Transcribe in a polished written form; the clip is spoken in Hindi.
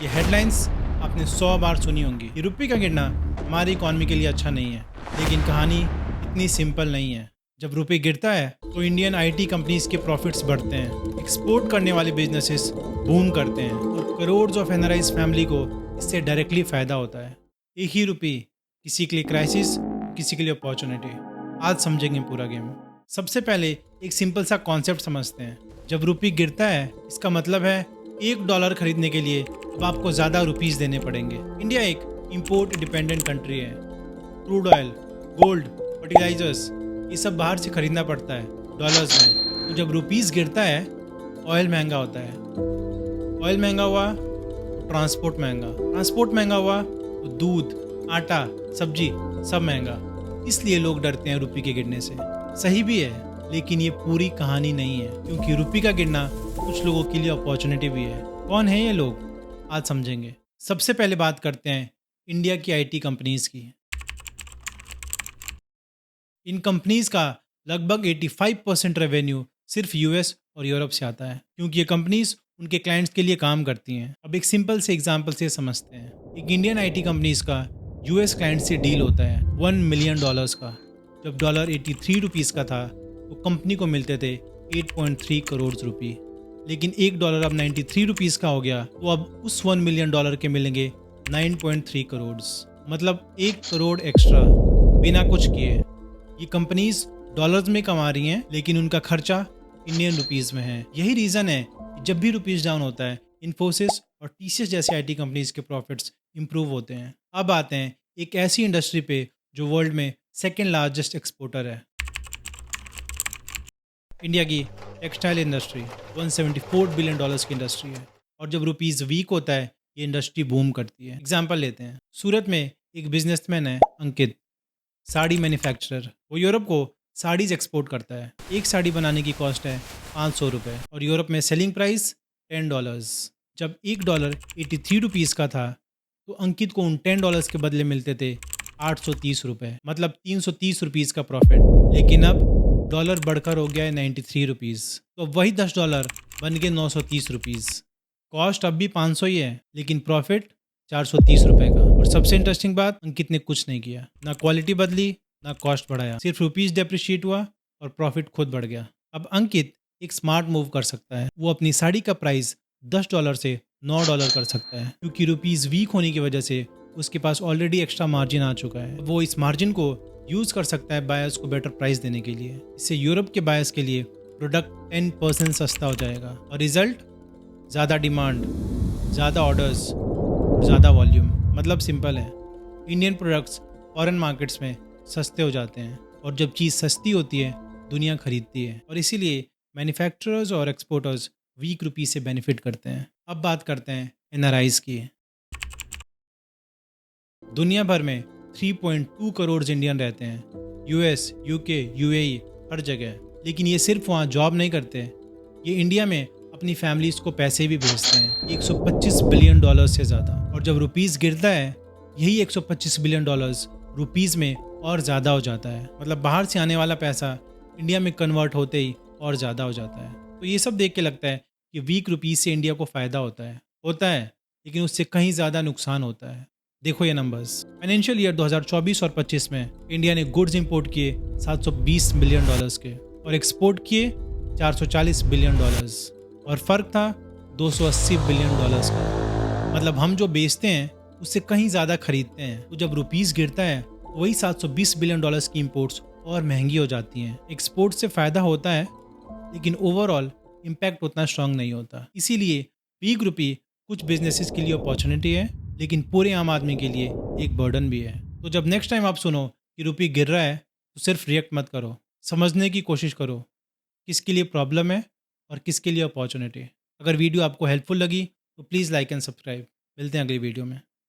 ये हेडलाइंस आपने 100 बार सुनी होंगी। ये रुपये का गिरना हमारी इकॉनमी के लिए अच्छा नहीं है, लेकिन कहानी इतनी सिंपल नहीं है। जब रुपये गिरता है तो इंडियन आईटी कंपनीज के प्रॉफिट्स बढ़ते हैं, एक्सपोर्ट करने वाले बिजनेसेस बूम करते हैं और करोड़ ऑफ एनआरआईज फैमिली को इससे डायरेक्टली फ़ायदा होता है। एक ही रुपये किसी के लिए क्राइसिस, किसी के लिए अपॉर्चुनिटी। आज समझेंगे पूरा गेम। सबसे पहले एक सिंपल सा कॉन्सेप्ट समझते हैं। जब रुपये गिरता है इसका मतलब है $1 खरीदने के लिए अब आपको ज़्यादा रुपीस देने पड़ेंगे। इंडिया एक इंपोर्ट डिपेंडेंट कंट्री है। क्रूड ऑयल, गोल्ड, फर्टिलाइजर्स ये सब बाहर से खरीदना पड़ता है डॉलर्स में। तो जब रुपीस गिरता है ऑयल महंगा होता है। ऑयल महंगा हुआ तो ट्रांसपोर्ट महंगा हुआ तो दूध, आटा, सब्जी सब महंगा। इसलिए लोग डरते हैं रुपये के गिरने से। सही भी है, लेकिन ये पूरी कहानी नहीं है, क्योंकि रुपये का गिरना कुछ लोगों के लिए अपॉर्चुनिटी भी है। कौन है ये लोग, आज समझेंगे। सबसे पहले बात करते हैं इंडिया की आईटी कंपनीज की। इन कंपनीज का लगभग 85% रेवेन्यू सिर्फ यूएस और यूरोप से आता है, क्योंकि ये कंपनीज उनके क्लाइंट्स के लिए काम करती हैं। अब एक सिंपल से एग्जांपल से समझते हैं। एक इंडियन आईटी कंपनीज का यूएस क्लाइंट से डील होता है $1 मिलियन का। जब डॉलर 83 रुपीज़ का था तो कंपनी को मिलते थे 8.3 करोड़ रुपये। लेकिन $1 अब 93 रुपीज़ का हो गया तो अब उस $1 मिलियन के मिलेंगे 9.3 करोड़, मतलब 1 करोड़ एक्स्ट्रा बिना कुछ किए। ये कंपनीज डॉलर्स में कमा रही हैं, लेकिन उनका खर्चा इंडियन रुपीज़ में है। यही रीज़न है कि जब भी रुपीज़ डाउन होता है इन्फोसिस और टीसीएस जैसे आईटी कंपनीज के प्रॉफिट्स इंप्रूव होते हैं। अब आते हैं एक ऐसी इंडस्ट्री पे जो वर्ल्ड में सेकेंड लार्जेस्ट एक्सपोर्टर है। इंडिया की टेक्सटाइल इंडस्ट्री $174 बिलियन की इंडस्ट्री है, और जब रुपीज़ वीक होता है ये इंडस्ट्री बूम करती है। एग्जाम्पल लेते हैं। सूरत में एक बिजनेसमैन है अंकित, साड़ी मैन्युफैक्चरर। वो यूरोप को साड़ीज एक्सपोर्ट करता है। एक साड़ी बनाने की कॉस्ट है ₹500 और यूरोप में सेलिंग प्राइस $10। जब $1 83 रुपीज़ का था तो अंकित को उन $10 के बदले मिलते थे ₹830, मतलब ₹330 का प्रॉफिट। लेकिन अब डॉलर बढ़कर हो गया है 93 रुपीज़, तो वही $10 बन गए 930 रुपीज़। कॉस्ट अब भी 500 ही है, लेकिन प्रॉफिट ₹430 का। और सबसे इंटरेस्टिंग बात, अंकित ने कुछ नहीं किया, ना क्वालिटी बदली ना कॉस्ट बढ़ाया, सिर्फ रुपीज़ डेप्रिशिएट हुआ और प्रॉफिट खुद बढ़ गया। अब अंकित एक स्मार्ट मूव कर सकता है। वो अपनी साड़ी का प्राइस $10 से $9 कर सकता है, क्योंकि रुपीज़ वीक होने की वजह से उसके पास ऑलरेडी एक्स्ट्रा मार्जिन आ चुका है। वो इस मार्जिन को यूज़ कर सकता है बायर्स को बेटर प्राइस देने के लिए। इससे यूरोप के बायर्स के लिए प्रोडक्ट 10% सस्ता हो जाएगा और रिजल्ट ज़्यादा डिमांड, ज़्यादा ऑर्डर्स और ज़्यादा वॉल्यूम। मतलब सिंपल है, इंडियन प्रोडक्ट्स फॉरेन मार्केट्स में सस्ते हो जाते हैं, और जब चीज़ सस्ती होती है दुनिया खरीदती है, और इसीलिए मैन्युफैक्चरर्स और एक्सपोर्टर्स वीक रुपी से बेनिफिट करते हैं। अब बात करते हैं एनआरआईज की। दुनिया भर में 3.2 करोड़ इंडियन रहते हैं, यूएस, यूके, यूएई, हर जगह। लेकिन ये सिर्फ वहाँ जॉब नहीं करते, ये इंडिया में अपनी फैमिलीज को पैसे भी भेजते हैं, $125 बिलियन से ज़्यादा। और जब रुपीज़ गिरता है यही $125 बिलियन रुपीज़ में और ज़्यादा हो जाता है। मतलब बाहर से आने वाला पैसा इंडिया में कन्वर्ट होते ही और ज़्यादा हो जाता है। तो ये सब देख के लगता है कि वीक रुपीज़ से इंडिया को फ़ायदा होता है, लेकिन उससे कहीं ज़्यादा नुकसान होता है। देखो ये नंबर्स। फाइनेंशियल ईयर 2024 और 25 में इंडिया ने गुड्स इंपोर्ट किए $720 बिलियन के और एक्सपोर्ट किए $440 बिलियन, और फ़र्क था $280 बिलियन का। मतलब हम जो बेचते हैं उससे कहीं ज़्यादा खरीदते हैं। तो जब रुपीज़ गिरता है तो वही $720 बिलियन की इंपोर्ट्स और महंगी हो जाती हैं। एक्सपोर्ट से फ़ायदा होता है, लेकिन ओवरऑल इम्पैक्ट उतना स्ट्रांग नहीं होता। इसीलिए वीक रुपी कुछ बिजनेसेस के लिए अपॉर्चुनिटी है, लेकिन पूरे आम आदमी के लिए एक बर्डन भी है। तो जब नेक्स्ट टाइम आप सुनो कि रुपये गिर रहा है तो सिर्फ रिएक्ट मत करो, समझने की कोशिश करो किसके लिए प्रॉब्लम है और किसके लिए अपॉर्चुनिटी। अगर वीडियो आपको हेल्पफुल लगी तो प्लीज़ लाइक एंड सब्सक्राइब। मिलते हैं अगली वीडियो में।